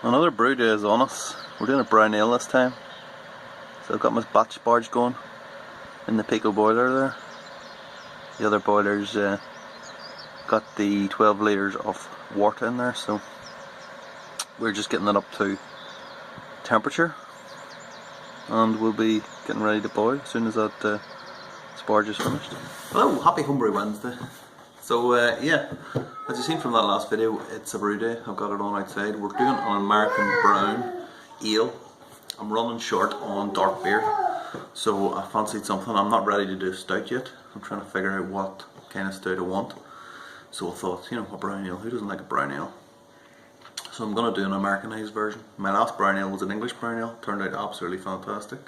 Another brew day is on us. We're doing a brown ale this time. So I've got my batch barge going in the Pico boiler there. The other boiler's got the 12 litres of water in there, so we're just getting it up to temperature and we'll be getting ready to boil as soon as that sparge is finished. Hello, happy Homebrew Wednesday. So yeah, as you've seen from that last video, it's a brew day. I've got it on outside. We're doing an American brown ale. I'm running short on dark beer, so I fancied something. I'm not ready to do stout yet. I'm trying to figure out what kind of stout I want. So I thought, you know, a brown ale, who doesn't like a brown ale? So I'm going to do an Americanized version. My last brown ale was an English brown ale, turned out absolutely fantastic.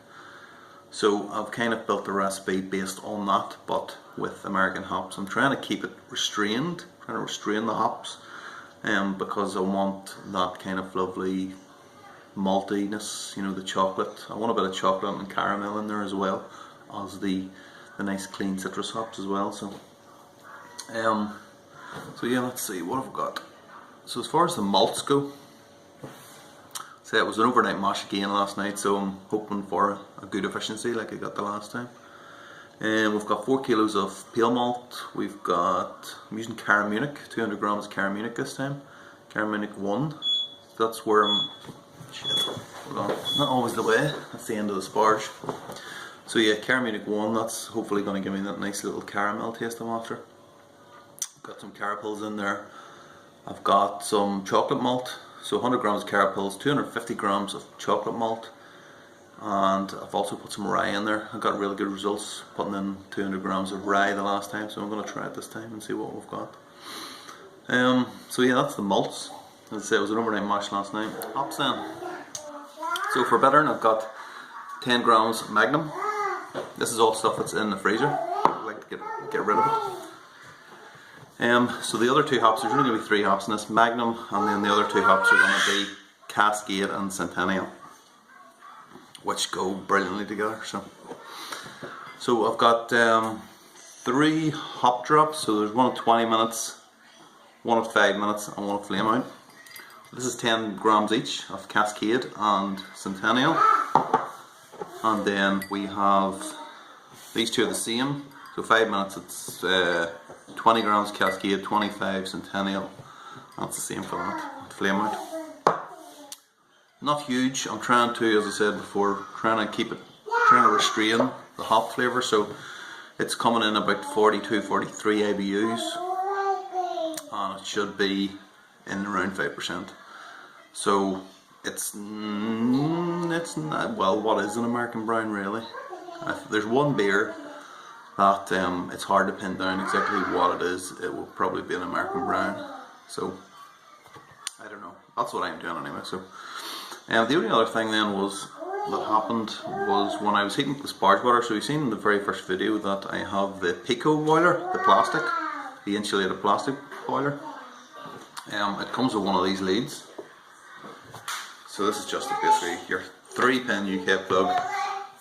So I've kind of built the recipe based on that, but with American hops. I'm trying to keep it restrained, trying to restrain the hops, because I want that kind of lovely maltiness, you know, the chocolate. I want a bit of chocolate and caramel in there as well as the nice clean citrus hops as well. So yeah, let's see, what have I got? So as far as the malts go, it was an overnight mash again last night, so I'm hoping for a good efficiency like I got the last time. We've got 4 kilos of pale malt. We've got, I'm using Caramunic, 200 grams of Caramunic this time. Caramunic 1. So that's where I'm, shit, hold on, not always the way, that's the end of the sparge. So yeah, Caramunic 1, that's hopefully going to give me that nice little caramel taste I'm after. Got some carapils in there. I've got some chocolate malt. So 100 grams of carapils, 250 grams of chocolate malt, and I've also put some rye in there. I got really good results putting in 200 grams of rye the last time, so I'm going to try it this time and see what we've got. So yeah, that's the malts. As I say, it was an overnight mash last night. Hops then. So for bittering, I've got 10 grams Magnum. This is all stuff that's in the freezer. I like to get rid of it. So the other 2 hops, there's only going to be 3 hops in this, Magnum, and then the other 2 hops are going to be Cascade and Centennial, which go brilliantly together. So I've got 3 hop drops, so there's one at 20 minutes, one at 5 minutes, and one at flame out. This is 10 grams each of Cascade and Centennial, and then we have, these 2 are the same, so 5 minutes it's 20 grams Cascade, 25 Centennial. That's the same for that. Flame out. Not huge. I'm trying to, as I said before, trying to restrain the hop flavour. So it's coming in about 42, 43 IBUs, and it should be in around 5%. So it's not, well, what is an American brown really? There's one beer that it's hard to pin down exactly what it is. It will probably be an American brown. So I don't know. That's what I'm doing anyway. So the only other thing then that happened was when I was heating the sparge water. So you've seen in the very first video that I have the Pico boiler, the plastic, the insulated plastic boiler. It comes with one of these leads. So this is just basically your 3-pin UK plug,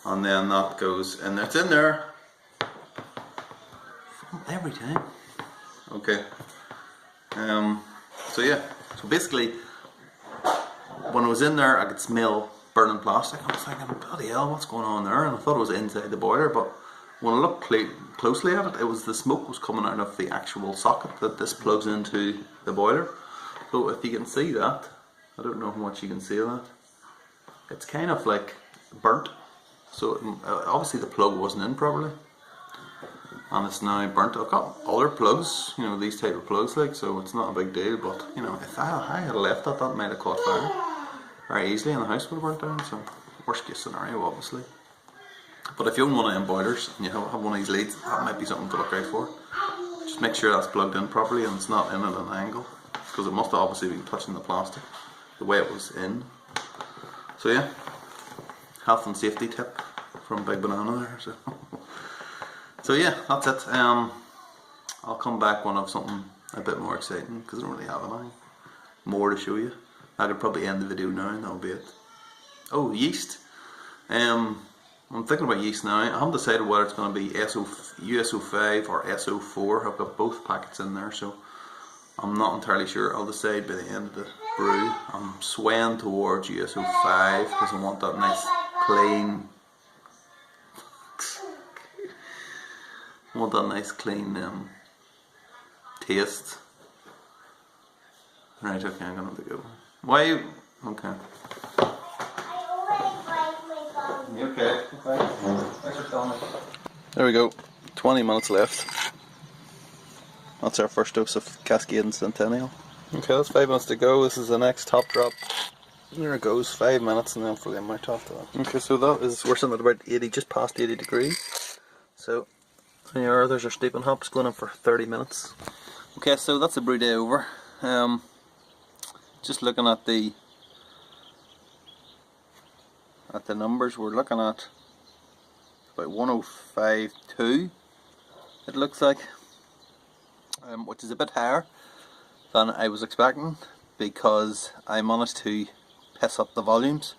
and then that goes in there. It's in there every time. Okay. So yeah. So basically, when I was in there, I could smell burning plastic. I was thinking, bloody hell, what's going on there? And I thought it was inside the boiler, but when I looked closely at it, it was the smoke was coming out of the actual socket that this plugs into the boiler. So if you can see that, I don't know how much you can see of that. It's kind of like burnt. So obviously the plug wasn't in properly, and it's now burnt. I've got other plugs, you know, these type of plugs, like, so it's not a big deal, but you know, if I had left that might have caught fire very easily and the house would have burnt down. So worst case scenario obviously. But if you own one of them boilers and you have one of these leads, that might be something to look out for. Just make sure that's plugged in properly and it's not in at an angle, because it must have obviously been touching the plastic the way it was in. So yeah, health and safety tip from Big Banana there. So yeah, that's it. I'll come back when I have something a bit more exciting, because I don't really have anything more to show you. I could probably end the video now and that'll be it. Oh, yeast. I'm thinking about yeast now. I haven't decided whether it's going to be USO5 or SO4. I've got both packets in there, so I'm not entirely sure. I'll decide by the end of the brew. I'm swaying towards USO5 because I want that nice clean. I want that nice clean taste. Right, okay, I'm gonna have to go. Why? Okay. You okay? Thanks for telling me. There we go. 20 minutes left. That's our first dose of Cascade and Centennial. Okay, that's 5 minutes to go. This is the next top drop. There it goes, 5 minutes, and then hopefully I might top to that. Okay, so that is, we're sitting at about 80, just past 80 degrees. So, there you are, there's our steeping hops going on for 30 minutes. Okay, so that's the brew day over. Just looking at the numbers, we're looking at about 105.2, it looks like, which is a bit higher than I was expecting because I managed to piss up the volumes.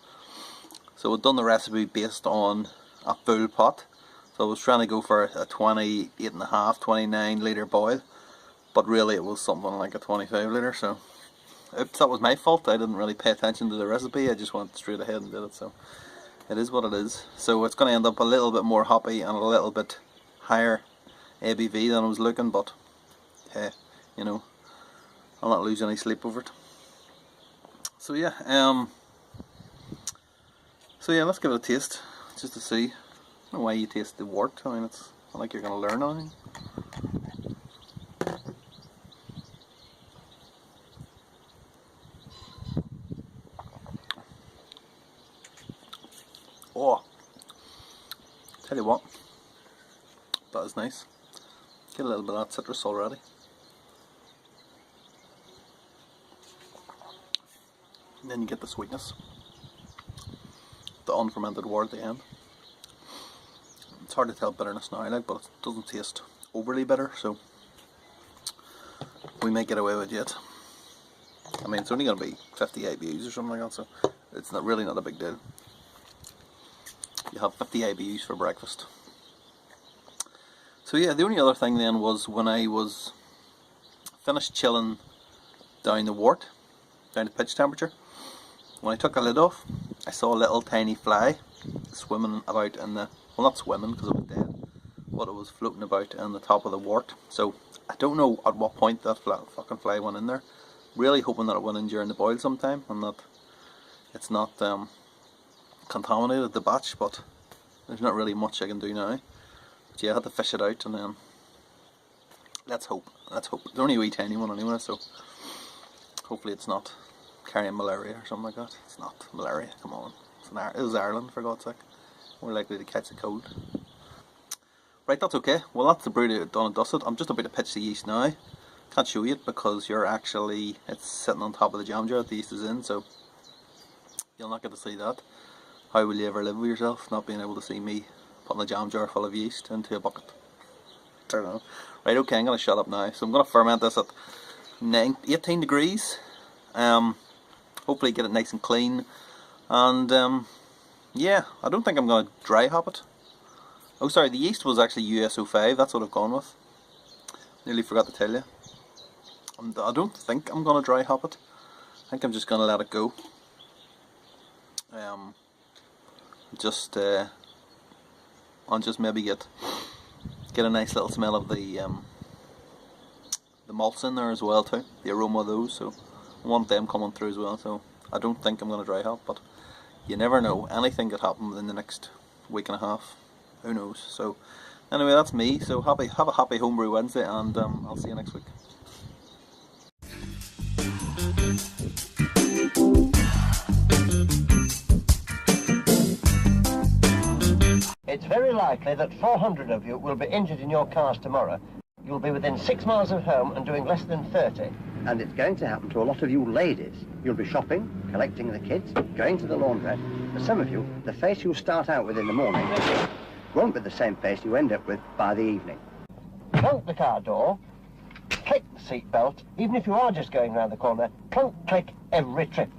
So I've done the recipe based on a full pot, so I was trying to go for a 28.5, 29 litre boil, but really it was something like a 25 litre, so oops, that was my fault. I didn't really pay attention to the recipe, I just went straight ahead and did it, so it is what it is. So it's going to end up a little bit more hoppy and a little bit higher ABV than I was looking, but hey, you know, I'll not lose any sleep over it. So yeah, let's give it a taste, just to see. I don't know why you taste the wort, I mean, it's not like you're going to learn anything. Oh, tell you what, that is nice. Get a little bit of that citrus already. And then you get the sweetness, the unfermented wort at the end. It's hard to tell bitterness now, like, but it doesn't taste overly bitter, so we may get away with it yet. I mean, it's only going to be 50 IBUs or something like that, so it's really not a big deal. You have 50 IBUs for breakfast. So yeah, the only other thing then was when I was finished chilling down the wort, down to pitch temperature, when I took the lid off, I saw a little tiny fly swimming about in the, well, not swimming because it was dead, but it was floating about in the top of the wort. So I don't know at what point that fucking fly went in there. Really hoping that it went in during the boil sometime and that it's not contaminated the batch, but there's not really much I can do now. But yeah, I had to fish it out, and then let's hope. It's only a wee tiny one anyway, so hopefully it's not carrying malaria or something like that. It's not malaria, come on. It was Ireland, for God's sake. We're likely to catch a cold. Right, that's okay. Well, that's the brew done and dusted. I'm just about to pitch the yeast now. Can't show you it because it's sitting on top of the jam jar that the yeast is in, so you'll not get to see that. How will you ever live with yourself, not being able to see me putting a jam jar full of yeast into a bucket? I don't know. Right, okay, I'm going to shut up now. So I'm going to ferment this at 18 degrees. Hopefully get it nice and clean. And yeah, I don't think I'm going to dry hop it. Oh sorry, the yeast was actually USO5, that's what I've gone with. Nearly forgot to tell you. I don't think I'm going to dry hop it. I think I'm just going to let it go. I'll just maybe get a nice little smell of the malts in there as well too, the aroma of those, so I want them coming through as well. So I don't think I'm going to dry hop, but you never know, anything could happen within the next week and a half, who knows. So anyway, that's me, so have a happy homebrew Wednesday, and I'll see you next week. It's very likely that 400 of you will be injured in your cars tomorrow. You'll be within 6 miles of home and doing less than 30. And it's going to happen to a lot of you ladies. You'll be shopping, collecting the kids, going to the laundrette. For some of you, the face you start out with in the morning won't be the same face you end up with by the evening. Clunk the car door, click the seat belt, even if you are just going round the corner, clunk, click every trip.